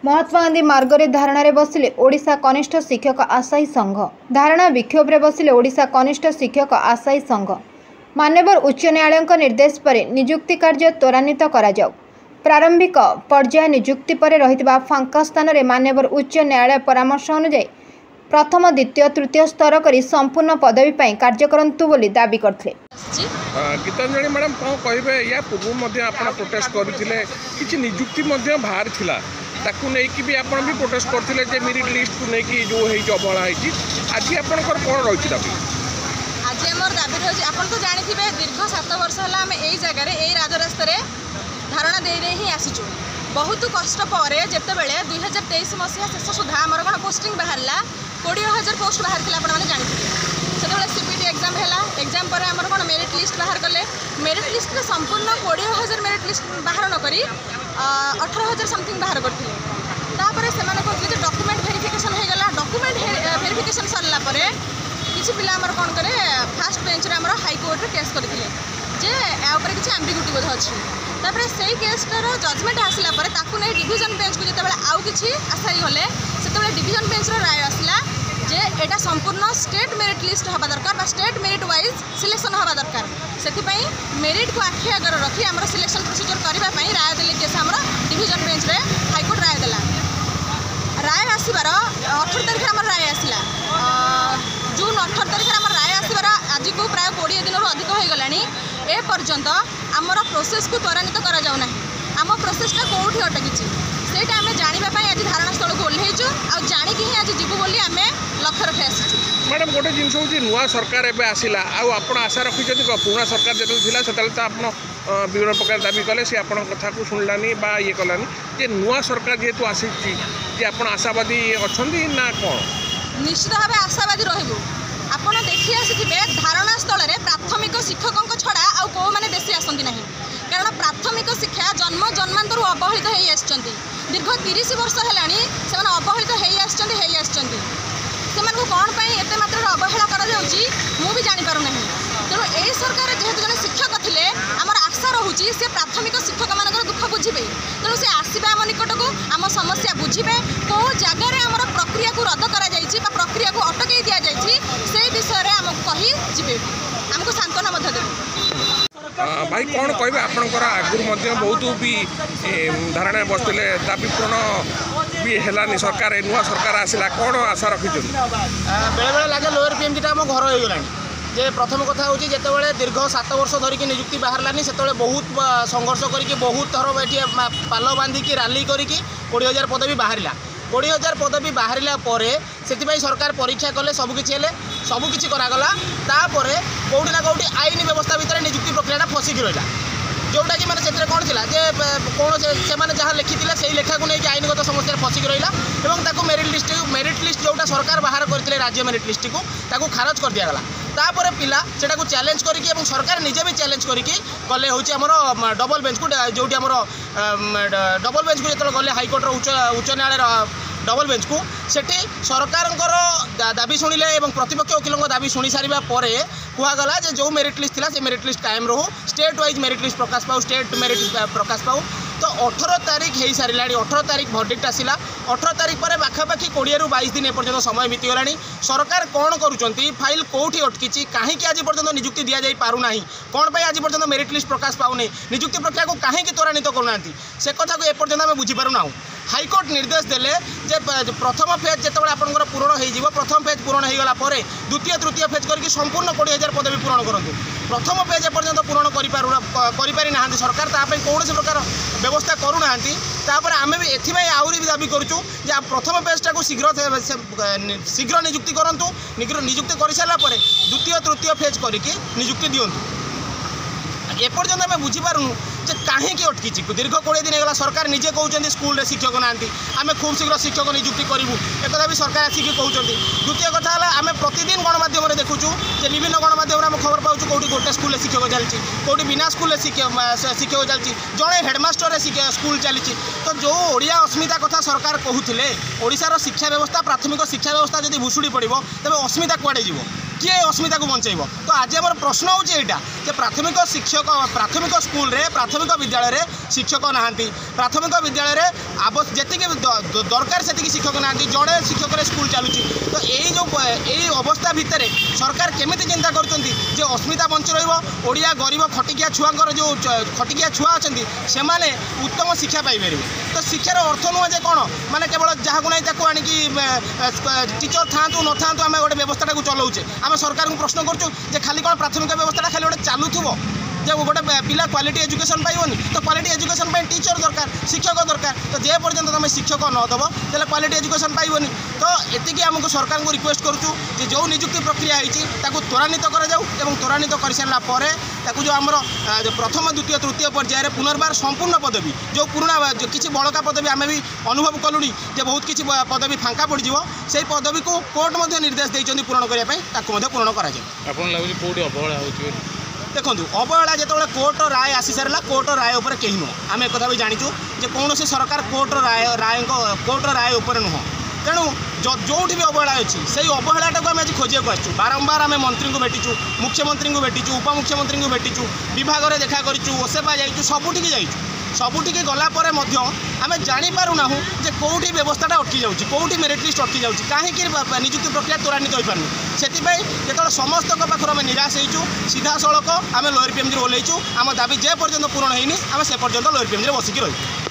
महात्मा गांधी मार्ग रे धारणा रे बसिले ओडिशा कनिष्ठ शिक्षक आशायी संघ। धारणा विक्षोभ रे बसिले ओडिशा कनिष्ठ शिक्षक आशायी संघ। मान्यवर उच्च न्यायालय निर्देश पर नियुक्ति कार्य त्वरान्वित करा जाऊ। प्रारंभिक पर्याय नियुक्ति पर रहितबा फांका स्थान रे मान्यवर उच्च न्यायालय परामर्श अनुसार प्रथम द्वितीय तृतीय स्तर करी संपूर्ण पदवी पाई कार्य करंतु बोली दाबी करथिले। गीतांजलि मैडम कौन कहे या पूर्व प्रोटेस्ट करते कि नियुक्ति बाहर थिला ताकू नहीं भी आप भी प्रोटेस्ट करते मेरिट लिस्ट को लेकिन जो अवहेला आज आपंकर कौन रही दाबी? आज आम दाबी रही आप तो जानते दीर्घ 7 वर्ष है आम यही जगह यही राजरास्त धारणा दे ही आसीचु। बहुत कष्ट पर जितेबले 2023 मसीहा शेष सुधा आमर कौन पोस्टिंग बाहर 20,000 पोस्ट बाहर आपने जानते से सीपीटी एग्जाम है एग्जाम पर आमर कौन मेरिट लिस्ट बाहर कले मेरिट लिस्ट में संपूर्ण 20,000 मेरिट लिस्ट बाहर नक 18,000 समथिंग बाहर करते से कहते डॉक्यूमेंट वेरिफिकेशन होगा डॉक्यूमेंट वेरिफिकेशन सरला किसी पिला आमर कौन करे फास्ट बेंच रे आमर हाईकोर्ट केस करते जे यापर किसी एम्बिग्यूटी बोध अच्छी तापर से केसटार जजमेंट आसला नहीं डिविजन बेंच को जिते आउ कि आशायी गले से डिविजन बेंच राय आसला जे एटा संपूर्ण स्टेट मेरिट लिस्ट हवा दरकार स्टेट मेरिट वाइज सिलेक्शन हवा दरकार से मेरिट को आखि आगर रखी आम सिलेक्शन प्रोसीजर करने राय देले केस आम डिविजन बेंच रे हाईकोर्ट राय देला राय आसबार 18 तारिख आम राय आसला जून 18 तारिख आम राय आसबार आज को प्राय 20 दिन अधिक हो गला ए पर्यंत आमर प्रोसेस को त्वरान्वित करा जाउना आम प्रोसेसटा कौटी अटकी सेटा आम जानापी आज धारणा स्थल को ओह्लैचु आ जाणिकी ही आज जीवु बोली आम लक्ष्य रखी आसीचु। मैडम गोटे जिन हूँ नुआ सरकार एवं आसला आप आशा रखी पुराना सरकार जो था तो आप विभिन्न प्रकार दाबी कले सी आप कथा को शुणलानी बा ये कलानी जे नुआ सरकार जेहेतु आसी आप आशावादी अच्छा ना कौन? निश्चित भाव आशावादी रहबू आपड़ देखी आसिथे धारणा स्थल में प्राथमिक शिक्षकों छड़ा आउ कौ मैंने बेसी आसती ना कारण प्राथमिक शिक्षा जन्म जन्मांतर अवहेलित हो दीर्घ 30 वर्ष है अवहेलित हो कौन एत मात्रा अवहेला कर जानीपारना तेणु यही सरकार जेहेतु जन शिक्षक थे आमर आशा रोचे से प्राथमिक शिक्षक मान दुख बुझे तेणु से आसवे आम निकट को आम समस्या बुझे कौ जगार आम प्रक्रिया को रद्द कर प्रक्रिया को अटकई दि जाए से विषय में आमको कही जी आमको सांत्वना देवे। भाई कौन कहे आपंकर आगुरी बहुत भी धारणा बसते दाबी पूर्ण भी है सरकार नुआ सरकार आसला कौन आशा रखी? बेले बेले लगे लोअर पीएमजी आम घर होगा जे प्रथम कथा हूँ जिते दीर्घ 7 वर्ष धरिकी नियुक्ति बाहरलानी से बहुत संघर्ष करके बहुत थर ये पाल बांधिकी रैली करके 20,000 पदवी बाहर 20,000 पदवी बाहर से सरकार परीक्षा कले सबकिछि करागला तापर कौटी ना कौटी आईन व्यवस्था भितर नियुक्ति प्रक्रिया फसिकी रहा जोटा कि मैंने से कौन था जे कौन से जहाँ लिखी से लेखा को लेकिन आईनगत समस्या फसिकी रहा मेरिट लिस्ट जोटा सरकार बाहर करते राज्य मेरिट लिस्ट को खारज कर दिगला तापर पिला सेटा को चैलेंज करके सरकार निजे भी चैलेंज करके गले हूँ आमर डबल बेंच को जो डबल बेंच को जो गले हाईकोर्टर उच्च न्यायालय डबल बेंच को सेठी सरकार दाबी शुणिले प्रतिपक्ष वकिलों दाबी शुणी सारा पर कहगला जो मेरिट लिस्ट था से मेरिट लिस्ट कायम रहू स्टेट वाइज मेरिट लिस्ट प्रकाश पाऊ स्टेट मेरिट प्रकाश पाऊ तो 18 तारिख हो सारा 18 तारिख भर्डिक्ट आसला 18 तारिख पर पाखापाखि 20 ରୁ 22 दिन एपर्यंत समय बीतीगला सरकार कौन करुँच फाइल कौटी अटकी कहीं आज पर्यंत नियुक्ति दि जाई पारुना कौन आज पर्यंत मेरिट लिस्ट प्रकाश पाऊनी नियुक्ति प्रक्रिया को कहीं त्वरान्वित करूना से कथा को एपर्यंत आम बुझीपारूना हाईकोर्ट निर्देश देले जे प्रथम फेज जो आपंकर पूरण हो प्रथम फेज पूरण होगला द्वितीय तृतीय फेज करके संपूर्ण 20,000 पदवी पूरण करूँ प्रथम फेज एपर्यंत पूरण करें ना सरकार ताप कौन प्रकार व्यवस्था करूना आम भी एथि आहरी भी दाबी करूँ प्रथम पेजटा को शीघ्र नियुक्ति करूँ नियुक्ति कर सारापर द्वितीय तृतीय फेज करके नियुक्ति दिंतु एपर्यंत आम बुझीपारूँ जे कहीं अटकी दीर्घ 20 दिन होगा सरकार निजे कहते स्कूल शिक्षक ना आम खूब शीघ्र शिक्षक नियुक्ति करूँ एक भी सरकार आसिक कहते द्वितीय कथा है आम प्रतिदिन गणमाध्यम देखुँ विभिन्न गणमाध्यम आम खबर पाऊँ कौटी गोटे स्कूल शिक्षक चलती कौटी बिना स्कूल शिक्षक चलती जड़े हेडमास्टर स्कूल चली तो जो ओडिया अस्मिता कथा सरकार कहते ओडिशार शिक्षा व्यवस्था प्राथमिक शिक्षा व्यवस्था जब भुशुड़ी पड़ो तेज अस्मिता कुआड़े जीव किए अस्मिता को बंचेब। तो आज आम प्रश्न हूँ यहाँ जे प्राथमिक शिक्षक प्राथमिक स्कूल प्राथमिक विद्यालय में शिक्षक ना प्राथमिक विद्यालय जी दरकार से शिक्षक ना जड़े शिक्षक स्कूल चलुची। तो यही अवस्था भितर सरकार केमिति चिंता करुँच अस्मिता बंची रहा गरीब खटिकिया छुआर जो खटिकिया छुआ अच्छा से उत्तम शिक्षा पाइपर। तो शिक्षार अर्थ नुह जे कौन माने केवल जहाँ को नहीं आणिकी टीचर था न था आम गोटे व्यवस्था को चलाऊे आम सरकार को प्रश्न करुँ खाली कौन प्राथमिक व्यवस्था खाली गोटे चलुव जे गोटे पिला क्वालिटी एजुकेशन पाइबनी। तो क्वालिटी एजुकेशन टीचर दरकार शिक्षक दरकार। तो जे पर्यंत तुम शिक्षक नदब तेल क्वालिटी एजुकेशन पाइबनी। तो एतिकी आमको सरकार को रिक्वेस्ट करूँ जो नियुक्ति प्रक्रिया होती त्वरान्वित त्वरान्वित कर सारापर जो आमर प्रथम द्वितीय तृतीय पर्यायर पुनर्बार संपूर्ण पदवी जो पुराणा किसी बड़का पदवी आम भी अनुभव कलुणी जे बहुत किसी पदवी फांका पड़ से पदवी को कोर्ट निर्देश देते पूरण करने पूरण कर देखो अवहेला जो कोर्ट राय आसी सारा कोर्ट राय उपर कहीं नुह आम एक भी जाचु कौन सरकार कोर्ट राय उपर नुह। तेणु जो भी अवहेला अच्छी से अवहेलाटा को आम आज खोजा आसू बारंबार आम मंत्री को भेटीचु मुख्यमंत्री को भेटीचु उपमुख्यमंत्री को भेटीचु विभाग में देखा करूँ ओसेवा जाइचु सबुठी जाइचु सबुठी गलापर आम जापारूना जे कौटी व्यवस्था अटकी जाऊँगी कौटी मेरिट लिस्ट अटकी जाऊँगी कहीं नियुक्ति प्रक्रिया त्वरान्वित हो पारनी से जो समस्त पाखर आम निराश होइचु सीधा सड़क आम लोअर पीएमजी ओह्लैचु आम दाबी जे पर्यंत पूरण होनी आम से पर्यंत लोअर पीएमजी बसिकी रही।